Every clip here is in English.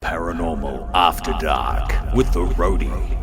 Paranormal After Dark with the Roadie.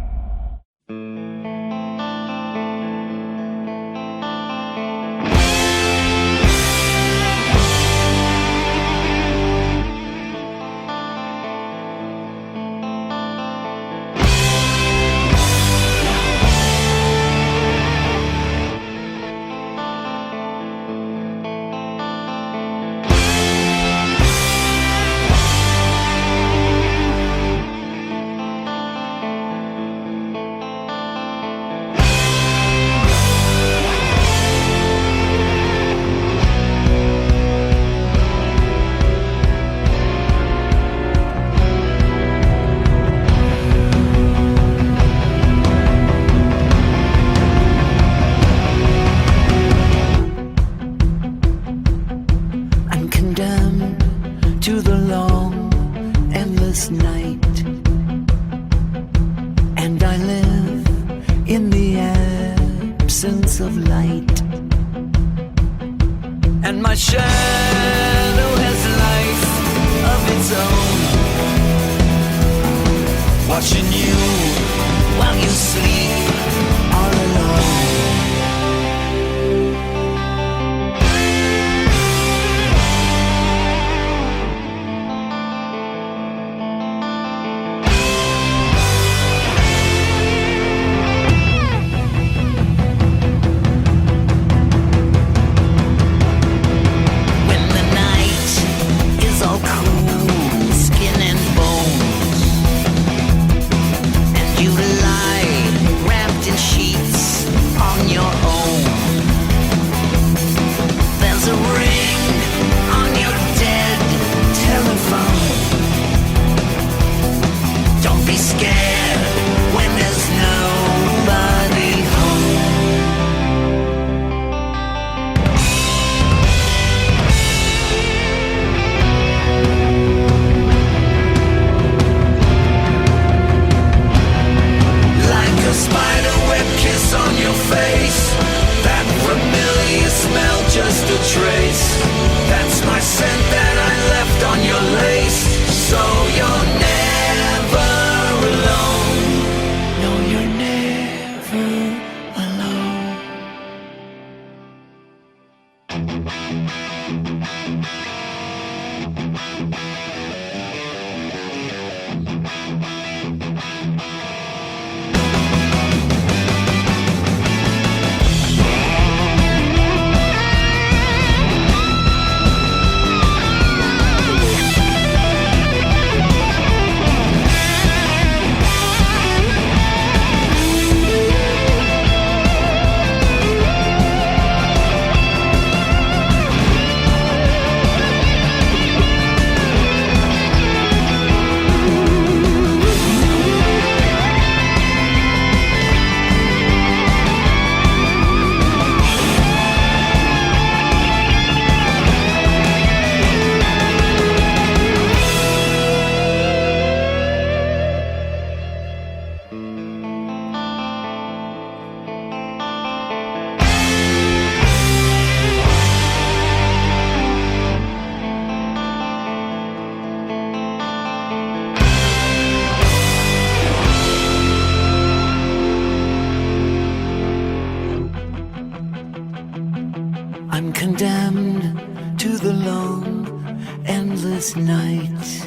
I'm condemned to the long, endless night,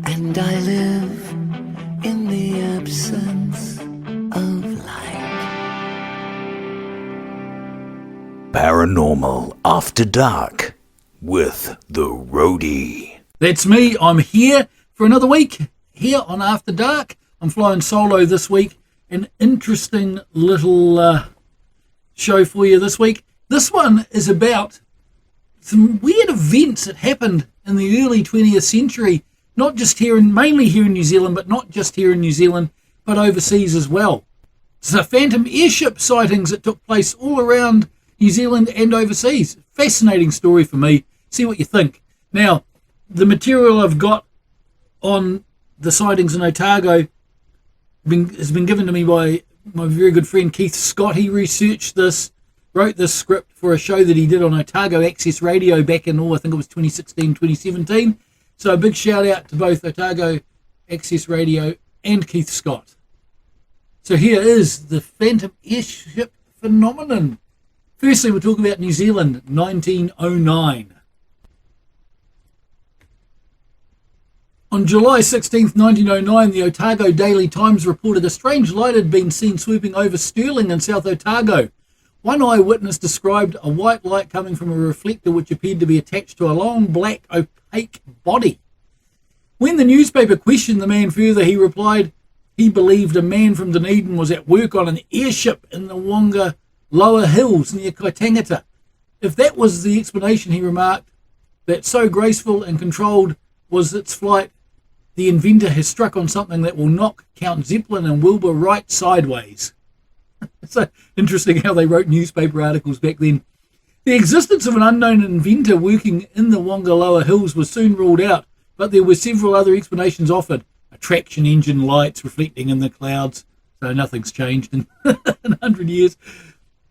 and I live in the absence of light. Paranormal After Dark with the Roadie. That's me. I'm here for another week here on After Dark. I'm flying solo this week. An interesting little show for you this week. This one is about some weird events that happened in the early 20th century, not just mainly here in New Zealand, but not just here in New Zealand, but overseas as well. So phantom airship sightings that took place all around New Zealand and overseas. Fascinating story for me. See what you think. Now, the material I've got on the sightings in Otago has been given to me by my very good friend Keith Scott. He researched this, wrote this script for a show that he did on Otago Access Radio back in, I think it was 2016, 2017. So a big shout out to both Otago Access Radio and Keith Scott. So here is the phantom airship phenomenon. Firstly, we'll talk about New Zealand, 1909. On July 16th, 1909, the Otago Daily Times reported a strange light had been seen swooping over Stirling in South Otago. One eyewitness described a white light coming from a reflector which appeared to be attached to a long, black, opaque body. When the newspaper questioned the man further, he replied he believed a man from Dunedin was at work on an airship in the Wonga Lower Hills near Kaitangata. If that was the explanation, he remarked, that so graceful and controlled was its flight, the inventor has struck on something that will knock Count Zeppelin and Wilbur right sideways. It's so interesting how they wrote newspaper articles back then. The existence of an unknown inventor working in the Wonga Lower Hills was soon ruled out, but there were several other explanations offered. A traction engine, lights reflecting in the clouds, so nothing's changed in 100 years.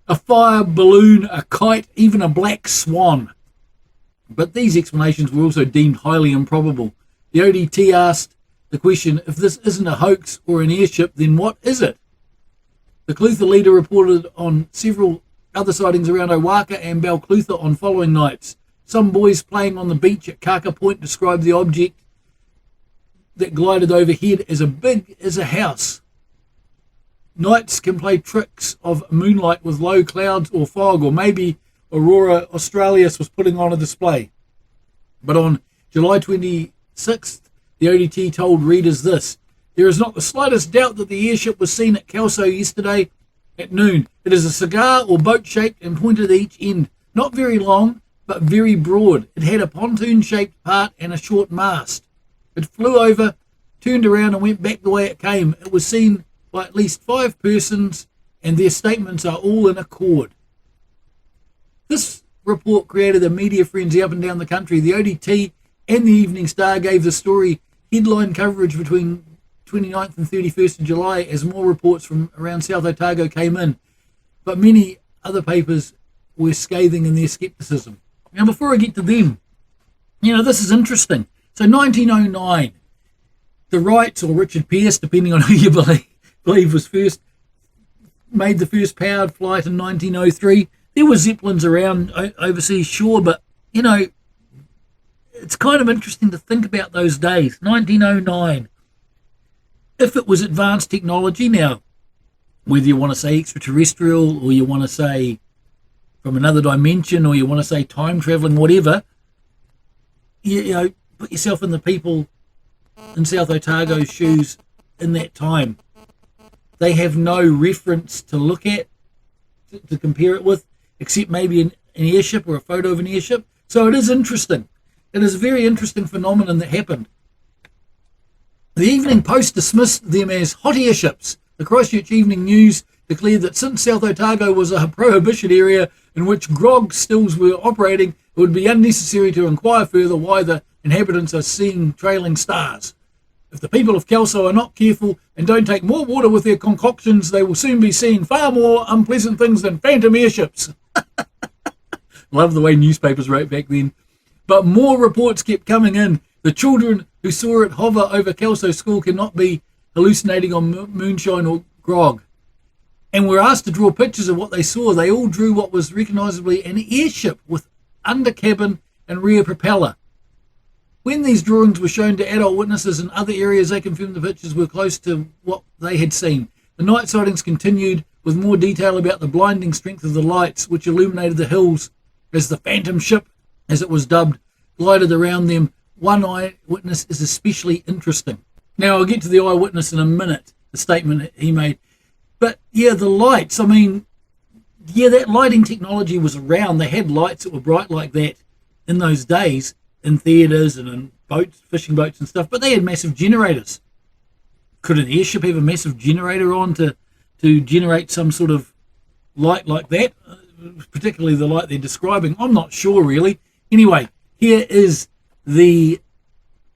A fire balloon, a kite, even a black swan. But these explanations were also deemed highly improbable. The ODT asked the question, if this isn't a hoax or an airship, then what is it? The Clutha leader reported on several other sightings around Owaka and Balclutha on following nights. Some boys playing on the beach at Kaka Point described the object that glided overhead as big as a house. Nights can play tricks of moonlight with low clouds or fog, or maybe Aurora Australis was putting on a display. But on July 26th, the ODT told readers this: there is not the slightest doubt that the airship was seen at Kelso yesterday at noon. It is a cigar or boat-shaped and pointed at each end. Not very long, but very broad. It had a pontoon-shaped part and a short mast. It flew over, turned around and went back the way it came. It was seen by at least 5 persons, and their statements are all in accord. This report created a media frenzy up and down the country. The ODT and the Evening Star gave the story headline coverage between 29th and 31st of July as more reports from around South Otago came in. But many other papers were scathing in their scepticism. Now, before I get to them, this is interesting. So 1909, the Wrights, or Richard Pearce, depending on who you believe was first, made the first powered flight in 1903. There were Zeppelins around overseas, sure, but, it's kind of interesting to think about those days. 1909. If it was advanced technology now, whether you want to say extraterrestrial or you want to say from another dimension or you want to say time traveling, whatever, put yourself in the people in South Otago's shoes in that time. They have no reference to look at, to compare it with, except maybe an airship or a photo of an airship. So it is interesting. It is a very interesting phenomenon that happened. The Evening Post dismissed them as hot airships. The Christchurch Evening News declared that since South Otago was a prohibition area in which grog stills were operating, it would be unnecessary to inquire further why the inhabitants are seeing trailing stars. If the people of Kelso are not careful and don't take more water with their concoctions, they will soon be seeing far more unpleasant things than phantom airships. Love the way newspapers wrote back then. But more reports kept coming in. The children who saw it hover over Kelso School cannot be hallucinating on moonshine or grog. And were asked to draw pictures of what they saw. They all drew what was recognisably an airship with under cabin and rear propeller. When these drawings were shown to adult witnesses in other areas, they confirmed the pictures were close to what they had seen. The night sightings continued with more detail about the blinding strength of the lights which illuminated the hills as the phantom ship, as it was dubbed, glided around them. One eyewitness is especially interesting. Now, I'll get to the eyewitness in a minute, the statement he made. But, the lights, that lighting technology was around. They had lights that were bright like that in those days, in theatres and in boats, fishing boats and stuff, but they had massive generators. Could an airship have a massive generator on to generate some sort of light like that? Particularly the light they're describing. I'm not sure, really. Anyway, here is the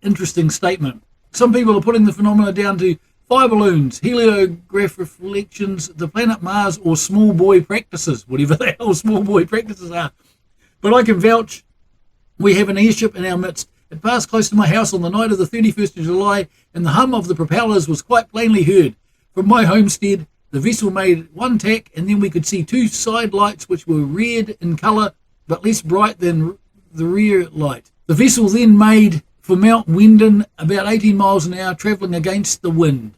interesting statement. Some people are putting the phenomena down to fire balloons, heliograph reflections, the planet Mars, or small boy practices, whatever the hell small boy practices are. But I can vouch we have an airship in our midst. It passed close to my house on the night of the 31st of July, and the hum of the propellers was quite plainly heard. From my homestead, the vessel made one tack, and then we could see two side lights which were red in colour, but less bright than the rear light. The vessel then made for Mount Wendon, about 18 miles an hour, travelling against the wind.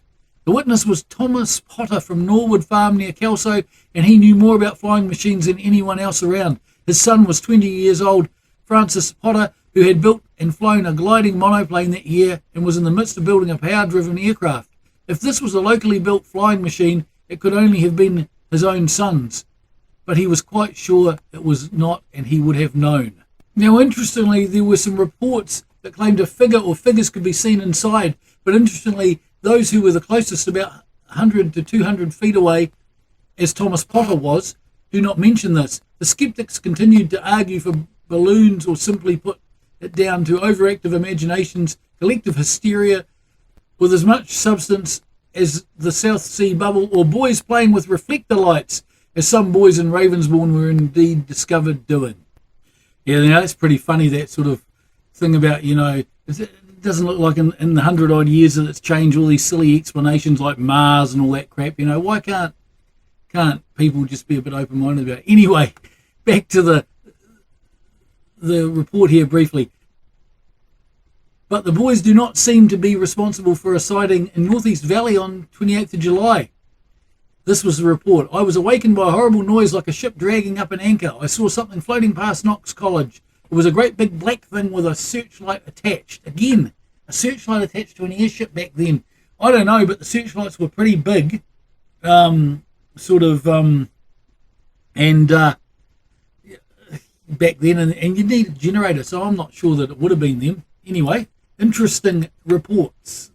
The witness was Thomas Potter from Norwood Farm near Kelso, and he knew more about flying machines than anyone else around. His son was 20 years old, Francis Potter, who had built and flown a gliding monoplane that year and was in the midst of building a power-driven aircraft. If this was a locally built flying machine, it could only have been his own son's, but he was quite sure it was not, and he would have known. Now, interestingly, there were some reports that claimed a figure or figures could be seen inside, but interestingly, those who were the closest, about 100 to 200 feet away, as Thomas Potter was, do not mention this. The skeptics continued to argue for balloons, or simply put it down to overactive imaginations, collective hysteria with as much substance as the South Sea bubble, or boys playing with reflector lights, as some boys in Ravensbourne were indeed discovered doing. Yeah, you know, it's pretty funny, that sort of thing about, you know, it doesn't look like in the 100-odd years that it's changed, all these silly explanations like Mars and all that crap. You know, why can't people just be a bit open-minded about it? Anyway, back to the report here briefly. But the boys do not seem to be responsible for a sighting in Northeast Valley on 28th of July. This was the report. I was awakened by a horrible noise like a ship dragging up an anchor. I saw something floating past Knox College. It was a great big black thing with a searchlight attached. Again, a searchlight attached to an airship back then. I don't know, but the searchlights were pretty big. And back then, and you need a generator, so I'm not sure that it would have been them. Anyway, interesting reports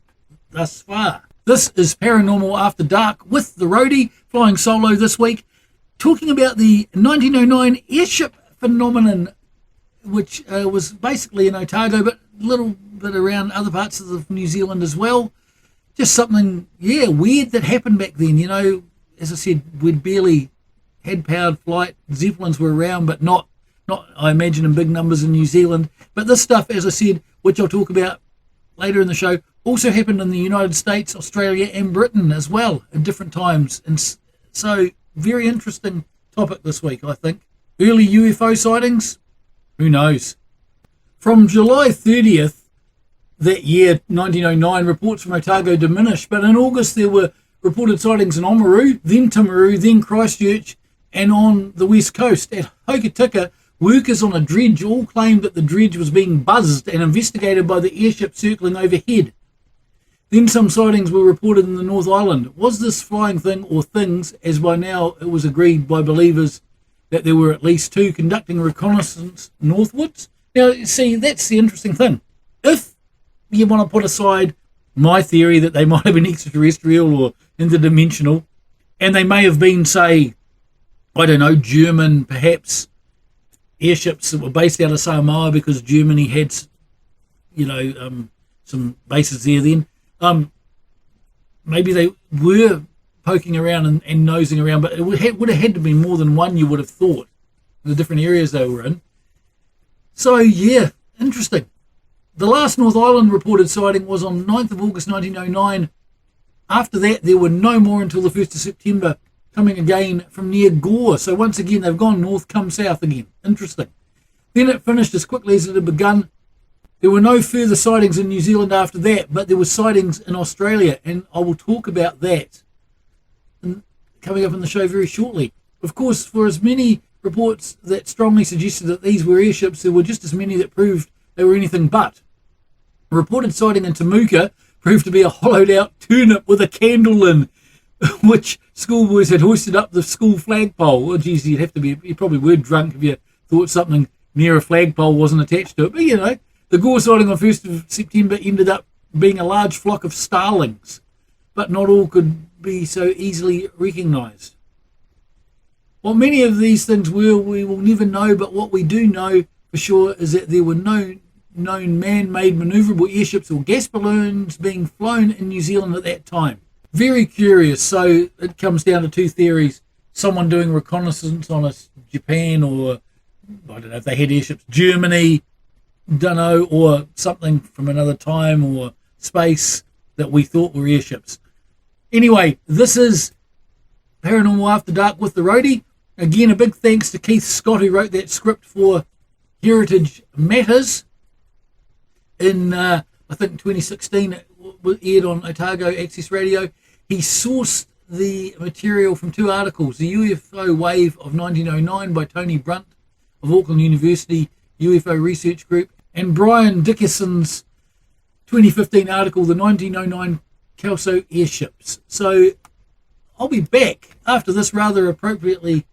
thus far. This is Paranormal After Dark with the Roadie, flying solo this week, talking about the 1909 airship phenomenon, which was basically in Otago, but a little bit around other parts of New Zealand as well. Just something, weird that happened back then. You know, as I said, we'd barely had powered flight. Zeppelins were around, but not I imagine in big numbers in New Zealand. But this stuff, as I said, which I'll talk about later in the show, also happened in the United States, Australia and Britain as well at different times. And so, very interesting topic this week, I think. Early UFO sightings? Who knows? From July 30th that year, 1909, reports from Otago diminished, but in August there were reported sightings in Oamaru, then Timaru, then Christchurch, and on the west coast. At Hokitika, workers on a dredge all claimed that the dredge was being buzzed and investigated by the airship circling overhead. Then some sightings were reported in the North Island. Was this flying thing or things, as by now it was agreed by believers that there were at least two conducting reconnaissance northwards? Now, see, that's the interesting thing. If you want to put aside my theory that they might have been extraterrestrial or interdimensional, and they may have been, say, I don't know, German, perhaps, airships that were based out of Samoa because Germany had, some bases there then. Maybe they were poking around and nosing around, but it would have had to be more than one, you would have thought, the different areas they were in. So, yeah, interesting. The last North Island reported sighting was on 9th of August 1909. After that, there were no more until the 1st of September, coming again from near Gore. So once again, they've gone north, come south again. Interesting. Then it finished as quickly as it had begun. There were no further sightings in New Zealand after that, but there were sightings in Australia, and I will talk about that coming up in the show very shortly. Of course, for as many reports that strongly suggested that these were airships, there were just as many that proved they were anything but. A reported sighting in Temuka proved to be a hollowed-out turnip with a candle in, which schoolboys had hoisted up the school flagpole. Well, geez, you probably were drunk if you thought something near a flagpole wasn't attached to it. But, you know, the Gore sighting on 1st of September ended up being a large flock of starlings, but not all could be so easily recognised. What many of these things were, we will never know, but what we do know for sure is that there were no known man-made manoeuvrable airships or gas balloons being flown in New Zealand at that time. Very curious. So it comes down to two theories. Someone doing reconnaissance on Japan, or I don't know if they had airships, Germany, dunno, or something from another time or space that we thought were airships. Anyway, this is Paranormal After Dark with the Roadie. Again, a big thanks to Keith Scott, who wrote that script for Heritage Matters in, I think, 2016. It aired on Otago Access Radio. He sourced the material from two articles: the UFO Wave of 1909 by Tony Brunt of Auckland University UFO Research Group, and Brian Dickerson's 2015 article, the 1909 Kelso Airships. So I'll be back after this rather appropriately,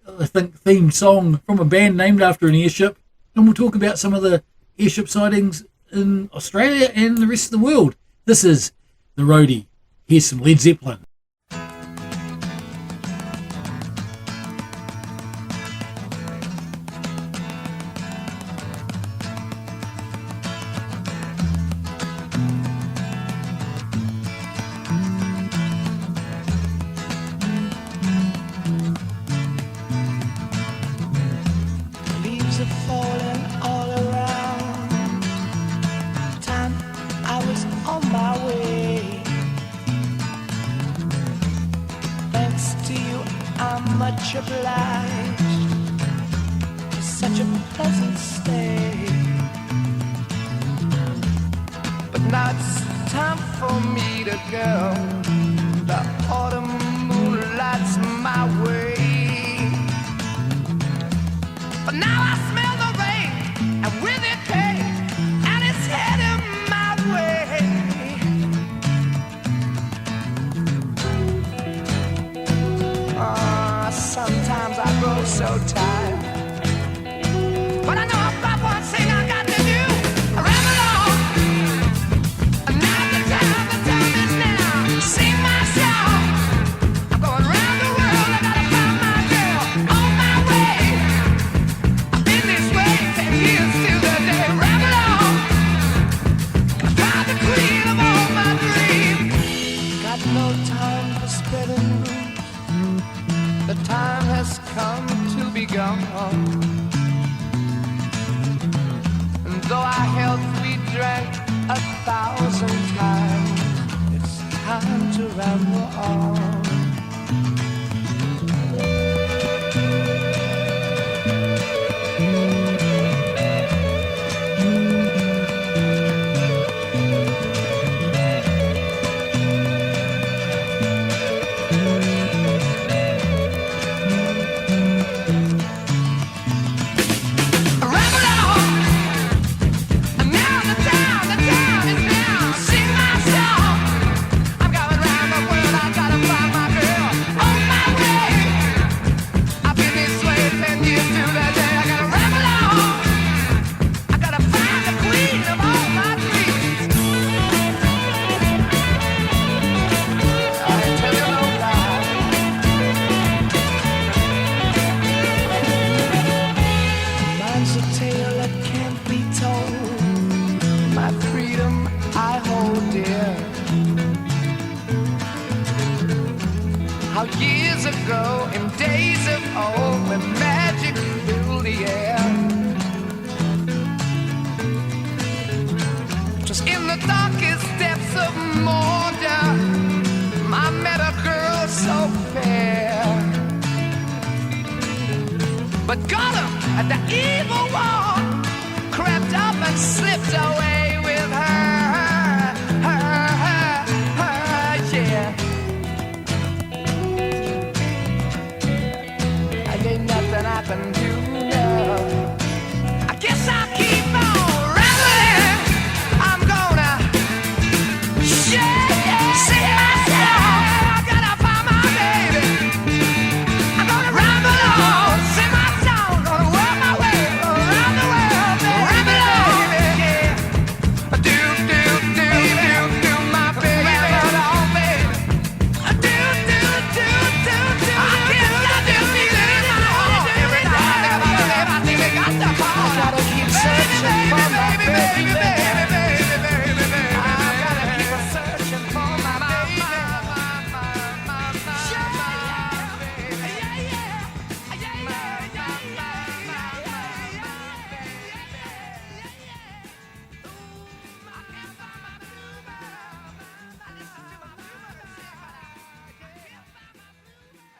I think, themed song from a band named after an airship, and we'll talk about some of the airship sightings in Australia and the rest of the world. This is The Roadie. Here's some Led Zeppelin. Leaves are falling all around. Time I was on my way. Thanks to you, I'm much obliged for such a pleasant stay. But now it's time for me to go. The autumn moonlight's my way. But now I smell the rain, and with it pain, and it's heading my way. Sometimes I grow so tired, but I know I've got one thing I got to do. I ramble on, and now the time is now. Sing my song, I'm going round the world, I gotta find my girl on my way. I've been this way 10 years till the day. Ramble on, I find the queen of all my dreams. Got no time for spreading news. The time has come to be gone. And though our health we drank 1,000 times, it's time to ramble on. How years ago, in days of old, when magic filled the air, just in the darkest depths of Mordor, I met a girl so fair. But Gollum, at the evil wall, crept up and slipped away with her, yeah. Ain't nothing I can do now. I guess I'll keep on rambling. I'm gonna sing myself. I gotta find my baby. I'm gonna ramble on, sing my song, gonna work my way around the world, ramble on, yeah.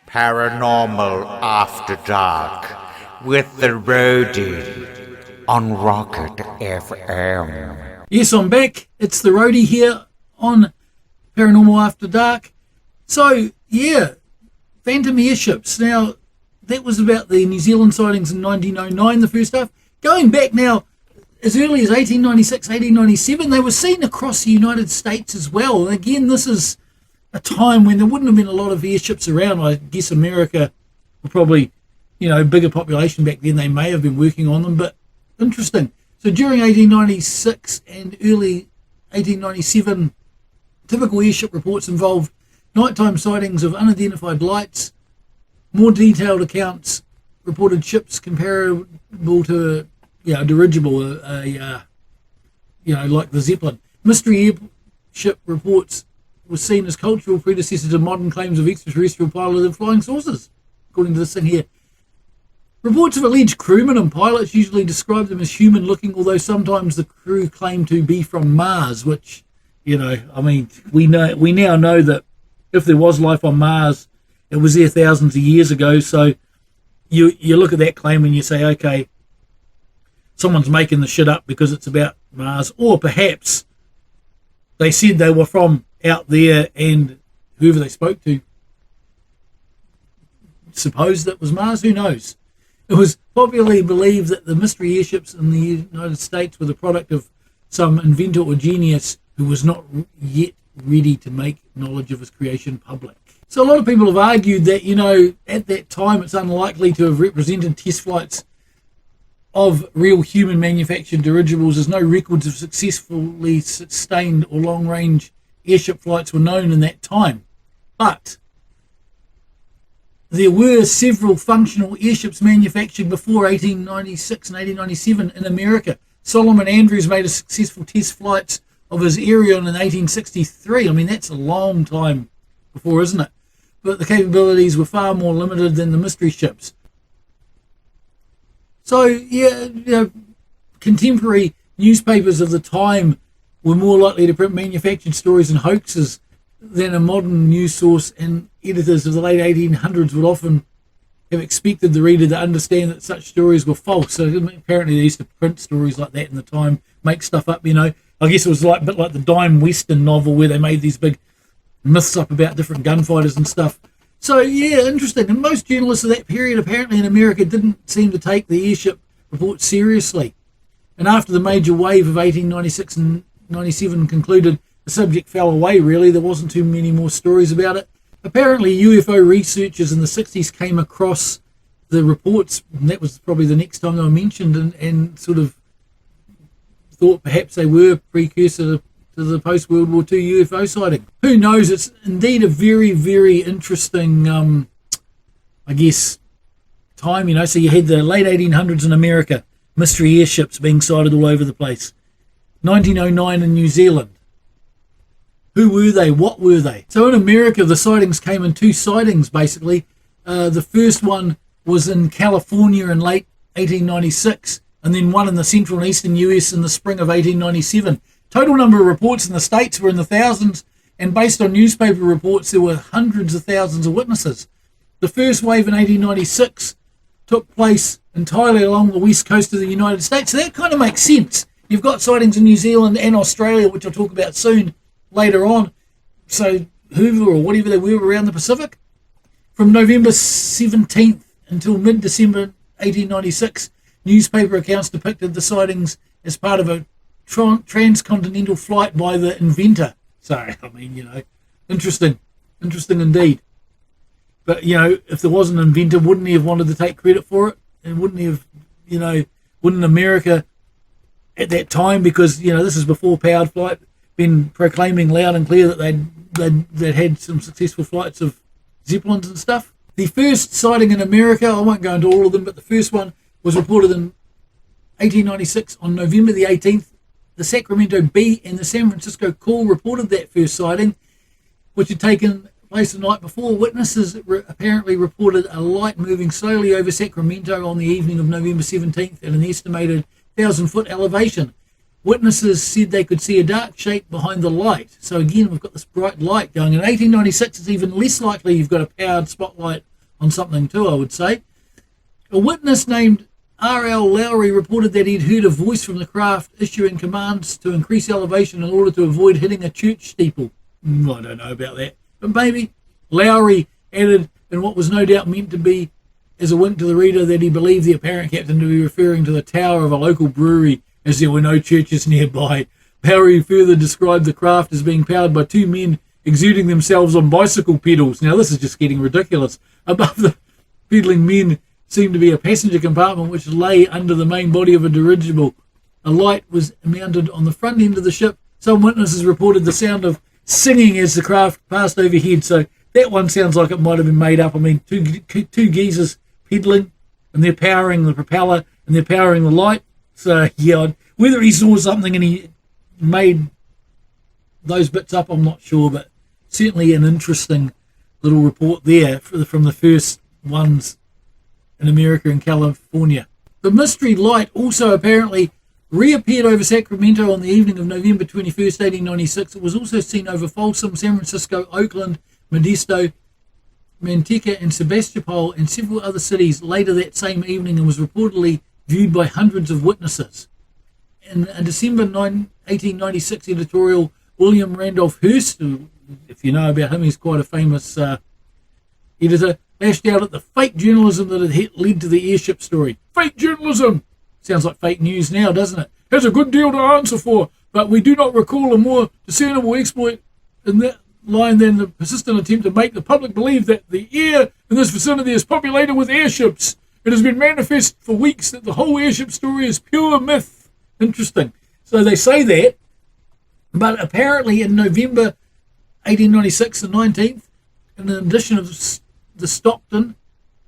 Paranormal After Dark with the Roadie on Rocket FM. Yes, I'm back. It's the Roadie here on Paranormal After Dark. So, yeah, phantom airships. Now, that was about the New Zealand sightings in 1909, the first half. Going back now, as early as 1896, 1897, they were seen across the United States as well. And again, this is a time when there wouldn't have been a lot of airships around. I guess America were probably, bigger population back then. They may have been working on them, but interesting. So during 1896 and early 1897, typical airship reports involved nighttime sightings of unidentified lights. More detailed accounts reported ships comparable to a dirigible, like the Zeppelin. Mystery airship reports were seen as cultural predecessors to modern claims of extraterrestrial piloted flying saucers, according to this thing here. Reports of alleged crewmen and pilots usually describe them as human-looking, although sometimes the crew claim to be from Mars, which, we now know that if there was life on Mars, it was there thousands of years ago. So you look at that claim and you say, okay, someone's making the shit up because it's about Mars, or perhaps they said they were from out there and whoever they spoke to supposed that was Mars. Who knows? It was popularly believed that the mystery airships in the United States were the product of some inventor or genius who was not yet ready to make knowledge of his creation public. So a lot of people have argued that, at that time it's unlikely to have represented test flights of real human manufactured dirigibles, as no records of successfully sustained or long-range airship flights were known in that time. But there were several functional airships manufactured before 1896 and 1897 in America. Solomon Andrews made a successful test flights of his Arion in 1863. I mean, that's a long time before, isn't it? But the capabilities were far more limited than the mystery ships. So, contemporary newspapers of the time were more likely to print manufactured stories and hoaxes than a modern news source, and editors of the late 1800s would often have expected the reader to understand that such stories were false. So apparently they used to print stories like that in the time, make stuff up, I guess it was a bit like the Dime Western novel where they made these big myths up about different gunfighters and stuff. So, interesting. And most journalists of that period, apparently in America, didn't seem to take the airship report seriously. And after the major wave of 1896 and 97 concluded, the subject fell away, really. There wasn't too many more stories about it. Apparently, UFO researchers in the 60s came across the reports, and that was probably the next time they were mentioned, and sort of thought perhaps they were precursor to the post-World War II UFO sighting. Who knows? It's indeed a very, very interesting, time, So you had the late 1800s in America, mystery airships being sighted all over the place. 1909 in New Zealand. Who were they? What were they? So in America, the sightings came in two sightings, basically. The first one was in California in late 1896, and then one in the central and eastern US in the spring of 1897. Total number of reports in the States were in the thousands, and based on newspaper reports, there were hundreds of thousands of witnesses. The first wave in 1896 took place entirely along the west coast of the United States, so that kind of makes sense. You've got sightings in New Zealand and Australia, which I'll talk about soon, later on. So whoever or whatever they were around the Pacific. From November 17th until mid-December 1896, newspaper accounts depicted the sightings as part of a transcontinental flight by the inventor. So, interesting indeed. But, if there was an inventor, wouldn't he have wanted to take credit for it? And wouldn't he have, wouldn't America at that time, because, this is before powered flight, been proclaiming loud and clear that they'd had some successful flights of Zeppelins and stuff. The first sighting in America, I won't go into all of them, but the first one was reported in 1896 on November the 18th. The Sacramento Bee and the San Francisco Call reported that first sighting, which had taken place the night before. Witnesses apparently reported a light moving slowly over Sacramento on the evening of November 17th at an estimated 1,000-foot elevation. Witnesses said they could see a dark shape behind the light. So again, we've got this bright light going. In 1896, it's even less likely you've got a powered spotlight on something too, I would say. A witness named R.L. Lowry reported that he'd heard a voice from the craft issuing commands to increase elevation in order to avoid hitting a church steeple. I don't know about that, but maybe. Lowry added in what was no doubt meant to be as a wink to the reader that he believed the apparent captain to be referring to the tower of a local brewery, as there were no churches nearby. Lowry further described the craft as being powered by two men exerting themselves on bicycle pedals. Now this is just getting ridiculous. Above the pedaling men seemed to be a passenger compartment which lay under the main body of a dirigible. A light was mounted on the front end of the ship. Some witnesses reported the sound of singing as the craft passed overhead, so that one sounds like it might have been made up. I mean, two geezers pedaling, and they're powering the propeller, and they're powering the light. So, yeah, whether he saw something and he made those bits up, I'm not sure, but certainly an interesting little report there from the first ones in America and California. The mystery light also apparently reappeared over Sacramento on the evening of November 21st, 1896. It was also seen over Folsom, San Francisco, Oakland, Modesto, Manteca and Sebastopol and several other cities later that same evening, and was reportedly viewed by hundreds of witnesses. In a December 1896 editorial, William Randolph Hearst, who, if you know about him, he's quite a famous editor, lashed out at the fake journalism that had led to the airship story. Fake journalism! Sounds like fake news now, doesn't it? Has a good deal to answer for, but we do not recall a more discernible exploit in that line than the persistent attempt to make the public believe that the air in this vicinity is populated with airships. It has been manifest for weeks that the whole airship story is pure myth. Interesting. So they say that, but apparently in November 1896, the 19th, in an edition of the Stockton,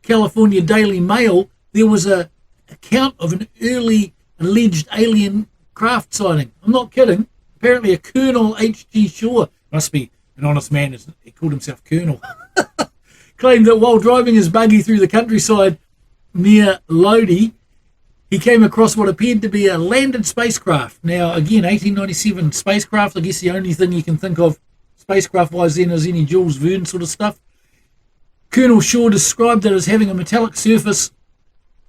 California Daily Mail, there was a account of an early alleged alien craft sighting. I'm not kidding. Apparently a Colonel H.G. Shaw, must be an honest man, he called himself Colonel, claimed that while driving his buggy through the countryside near Roadie, he came across what appeared to be a landed spacecraft. Now, again, 1897 spacecraft, I guess the only thing you can think of spacecraft-wise then is any Jules Verne sort of stuff. Colonel Shaw described it as having a metallic surface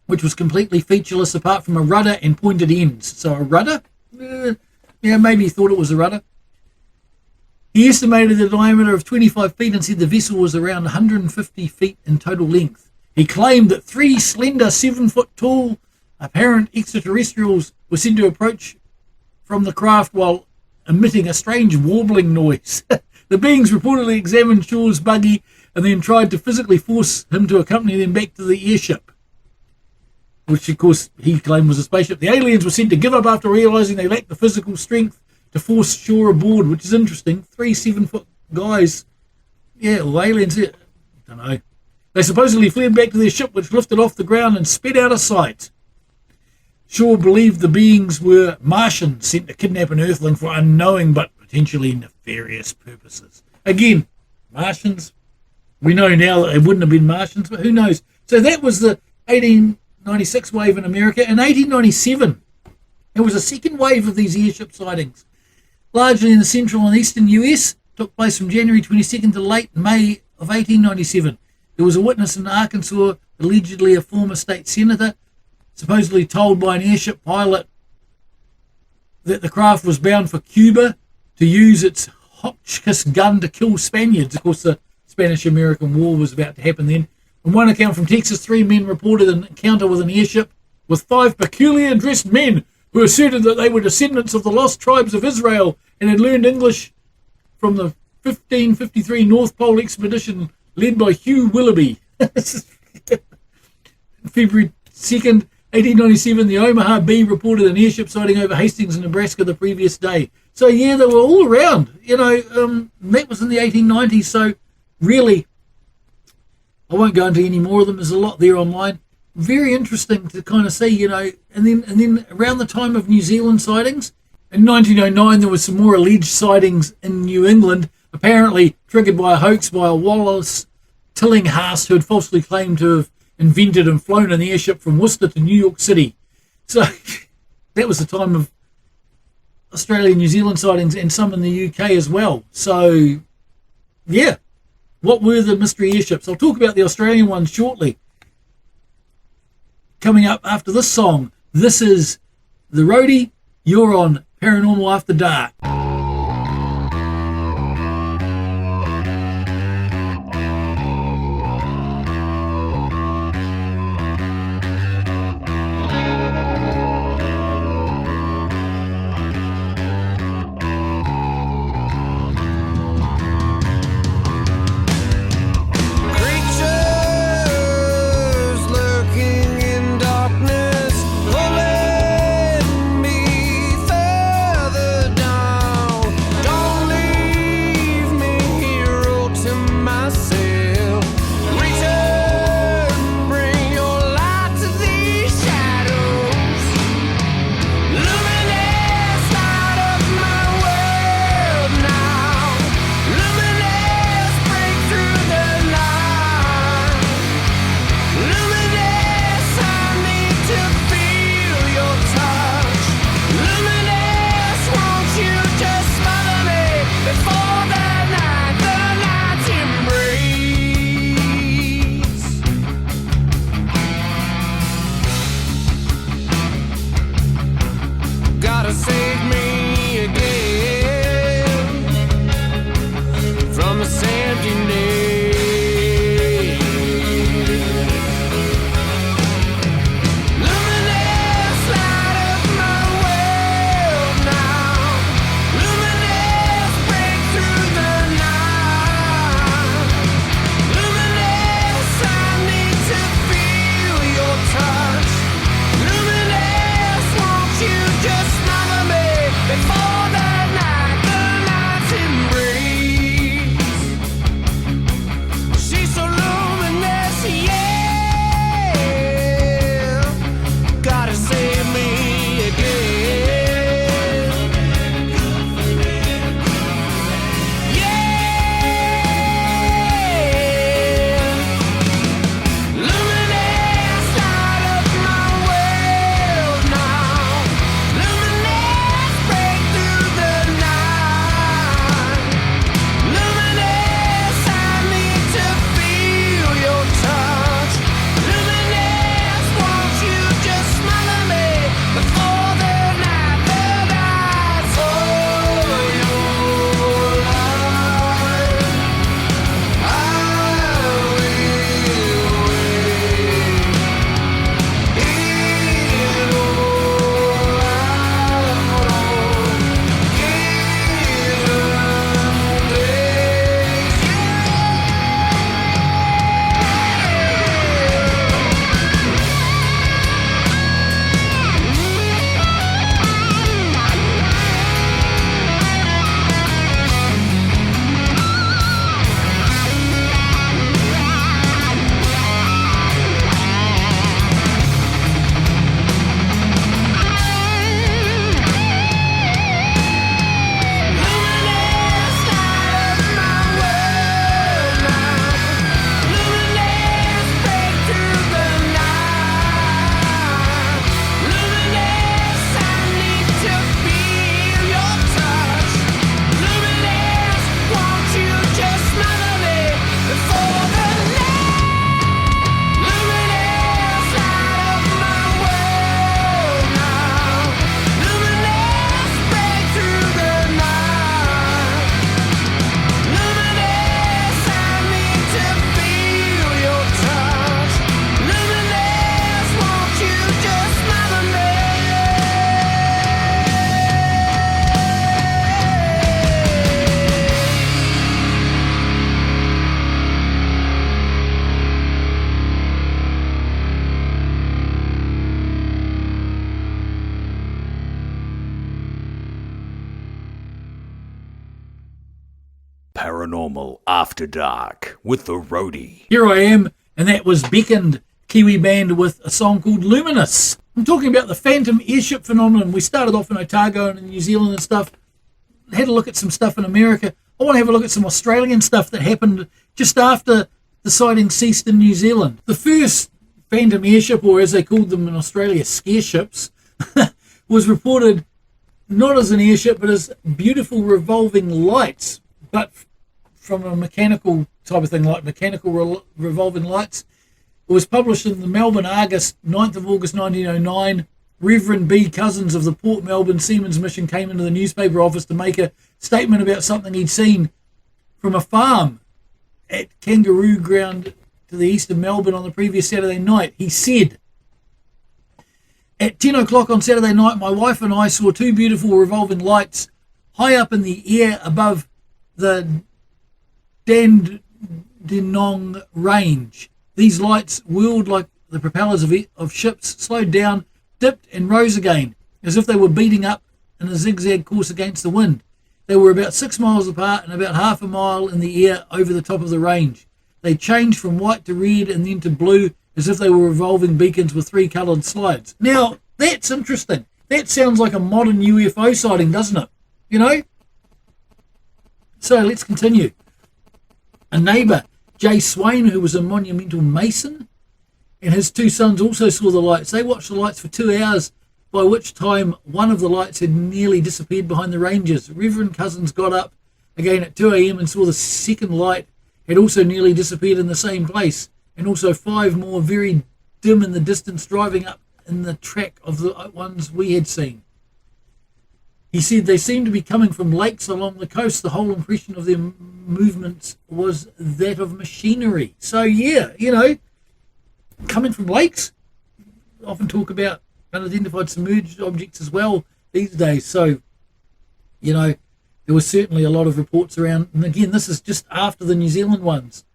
which was completely featureless apart from a rudder and pointed ends. So a rudder? Yeah, maybe he thought it was a rudder. He estimated the diameter of 25 feet and said the vessel was around 150 feet in total length. He claimed that 3 slender, 7-foot-tall apparent extraterrestrials were seen to approach from the craft while emitting a strange warbling noise. The beings reportedly examined Shaw's buggy and then tried to physically force him to accompany them back to the airship, which of course he claimed was a spaceship. The aliens were sent to give up after realising they lacked the physical strength to force Shaw aboard, which is interesting. 3 7-foot guys. Yeah, well, aliens, I don't know. They supposedly fled back to their ship, which lifted off the ground and sped out of sight. Shaw believed the beings were Martians sent to kidnap an Earthling for unknowing but potentially nefarious purposes. Again, Martians. We know now that they wouldn't have been Martians, but who knows? So that was the 1896 wave in America. In 1897, there was a second wave of these airship sightings, largely in the central and eastern US. Took place from January 22nd to late May of 1897. There was a witness in Arkansas, allegedly a former state senator, supposedly told by an airship pilot that the craft was bound for Cuba to use its Hotchkiss gun to kill Spaniards. Of course, the Spanish-American War was about to happen then. On one account from Texas, 3 men reported an encounter with an airship with 5 peculiar dressed men who asserted that they were descendants of the lost tribes of Israel and had learned English from the 1553 North Pole expedition led by Hugh Willoughby. February 2nd, 1897, the Omaha Bee reported an airship sighting over Hastings, Nebraska the previous day. So, yeah, they were all around. You know, that was in the 1890s, so really, I won't go into any more of them. There's a lot there online. Very interesting to kind of see, you know, and then around the time of New Zealand sightings, in 1909, there was some more alleged sightings in New England, apparently triggered by a hoax by a Wallace Tillinghast who had falsely claimed to have invented and flown an airship from Worcester to New York City. So that was the time of Australia and New Zealand sightings, and some in the UK as well. So, yeah, What were the mystery airships? I'll talk about the Australian ones shortly. Coming up after this song, this is The Roadie. You're on Paranormal After Dark. Paranormal After Dark with the Roadie. Here I am, and that was Beckoned Kiwi band with a song called Luminous. I'm talking about the phantom airship phenomenon. We started off in Otago and in New Zealand and stuff. Had a look at some stuff in America. I want to have a look at some Australian stuff that happened just after the sighting ceased in New Zealand. The first phantom airship, or as they called them in Australia, scareships, was reported not as an airship but as beautiful revolving lights, but from a mechanical type of thing, like mechanical revolving lights. It was published in the Melbourne Argus, 9th of August 1909. Reverend B. Cousins of the Port Melbourne Seamen's Mission came into the newspaper office to make a statement about something he'd seen from a farm at Kangaroo Ground to the east of Melbourne on the previous Saturday night. He said, "At 10 o'clock on Saturday night, my wife and I saw two beautiful revolving lights high up in the air above the Dandenong Range. These lights whirled like the propellers of ships, slowed down, dipped and rose again, as if they were beating up in a zigzag course against the wind. They were about 6 miles apart and about half a mile in the air over the top of the range. They changed from white to red and then to blue, as if they were revolving beacons with three coloured slides." Now, that's interesting. That sounds like a modern UFO sighting, doesn't it? You know? So let's continue. A neighbour, Jay Swain, who was a monumental mason, and his two sons also saw the lights. They watched the lights for 2 hours, by which time one of the lights had nearly disappeared behind the ranges. Reverend Cousins got up again at 2 a.m. and saw the second light had also nearly disappeared in the same place, and also 5 more very dim in the distance, driving up in the track of the ones we had seen. He said they seemed to be coming from lakes along the coast. The whole impression of their movements was that of machinery. So yeah, you know, coming from lakes. Often talk about unidentified submerged objects as well these days. So, you know, there was certainly a lot of reports around. And again, this is just after the New Zealand ones.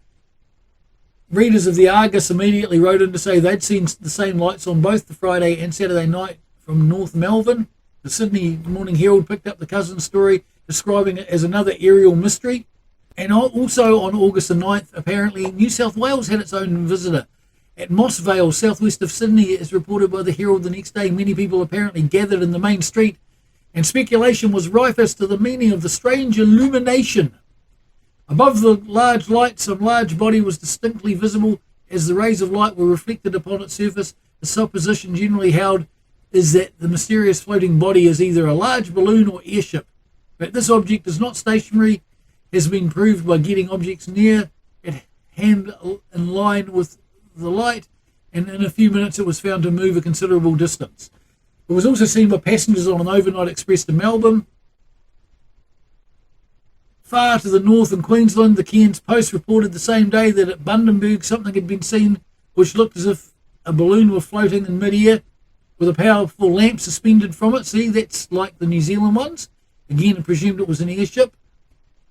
Readers of the Argus immediately wrote in to say they'd seen the same lights on both the Friday and Saturday night from North Melbourne. The Sydney Morning Herald picked up the Cousins story, describing it as another aerial mystery. And also on August the 9th, apparently New South Wales had its own visitor. At Moss Vale, southwest of Sydney, as reported by the Herald the next day, many people apparently gathered in the main street, and speculation was rife as to the meaning of the strange illumination. Above the large light, some large body was distinctly visible as the rays of light were reflected upon its surface. The supposition generally held is that the mysterious floating body is either a large balloon or airship. But this object is not stationary, has been proved by getting objects near at hand in line with the light, and in a few minutes it was found to move a considerable distance. It was also seen by passengers on an overnight express to Melbourne. Far to the north in Queensland, the Cairns Post reported the same day that at Bundaberg something had been seen which looked as if a balloon were floating in mid-air with a powerful lamp suspended from it. See, that's like the New Zealand ones. Again, I presumed it was an airship.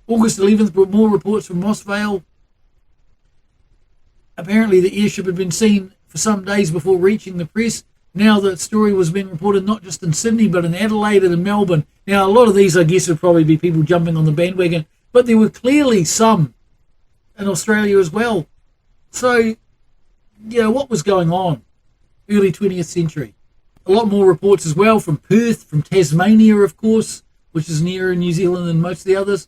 August 11th brought more reports from Moss Vale. Apparently the airship had been seen for some days before reaching the press. Now the story was being reported not just in Sydney but in Adelaide and in Melbourne. Now a lot of these I guess would probably be people jumping on the bandwagon, but there were clearly some in Australia as well. So, you know, what was going on? Early 20th century. A lot more reports as well from Perth, from Tasmania of course, which is nearer New Zealand than most of the others.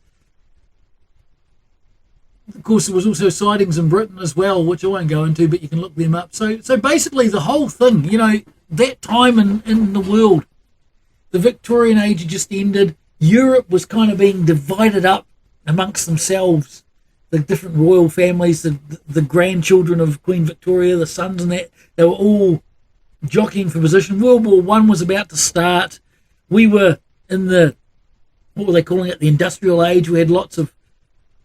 Of course, there was also sightings in Britain as well, which I won't go into, but you can look them up. So basically the whole thing, you know, that time in the world, the Victorian age had just ended. Europe was kind of being divided up amongst themselves. The different royal families, the grandchildren of Queen Victoria, the sons and that, they were all jockeying for position. World War One was about to start. We were in the, what were they calling it, the industrial age. We had lots of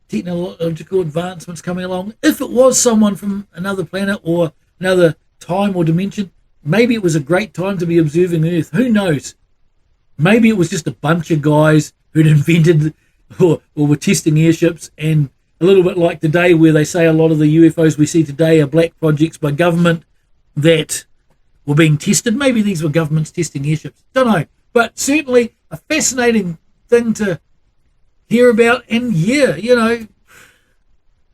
technological advancements coming along. If it was someone from another planet or another time or dimension, maybe it was a great time to be observing Earth. Who knows? Maybe it was just a bunch of guys who'd invented or were testing airships, and a little bit like today where they say a lot of the UFOs we see today are black projects by government that were being tested. Maybe these were governments testing airships. Don't know. But certainly a fascinating thing to hear about, and yeah, you know,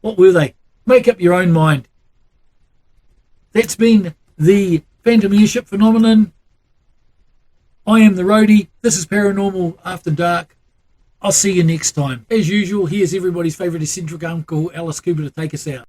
what were they? Make up your own mind. That's been the Phantom Airship phenomenon. I am the Roadie. This is Paranormal After Dark. I'll see you next time. As usual, here's everybody's favourite eccentric uncle, Alice Cooper, to take us out.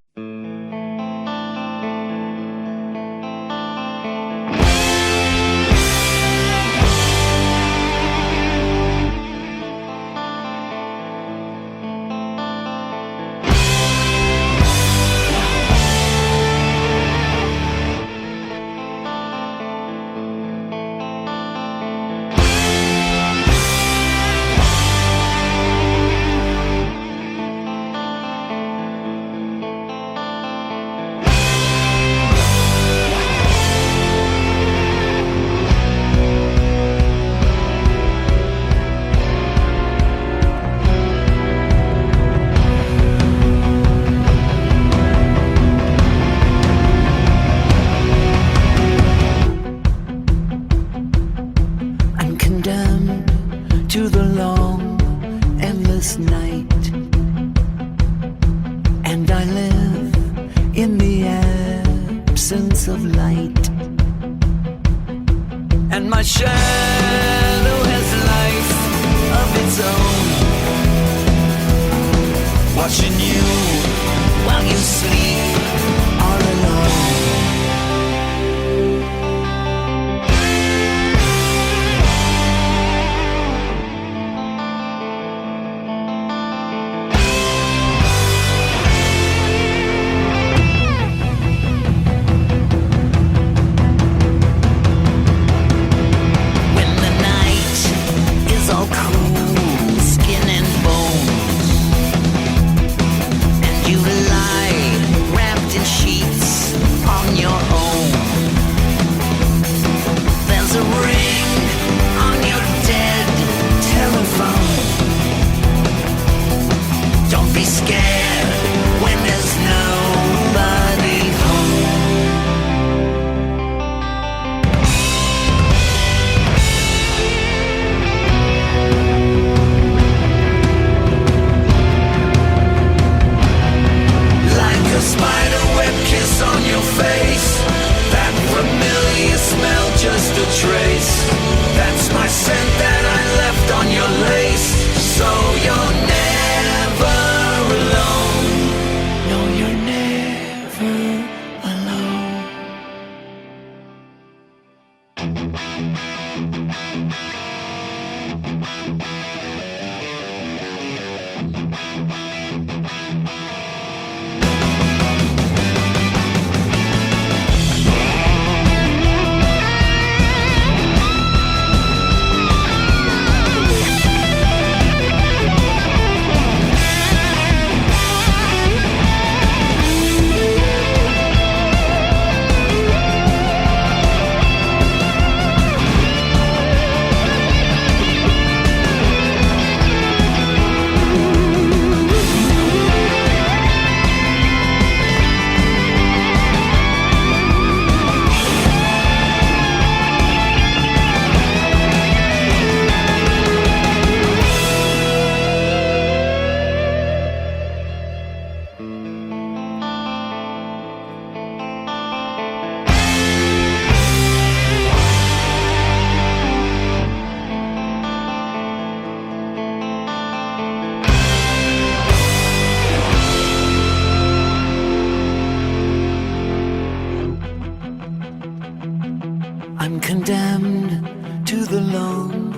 night, and I live in the absence of light, and my shadow has life of its own, watching you while you sleep all alone. I'm condemned to the long,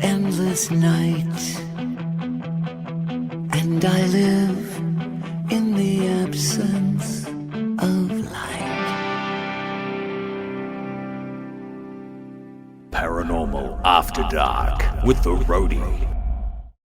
endless night, and I live in the absence of light. Paranormal After Dark with the Roadie.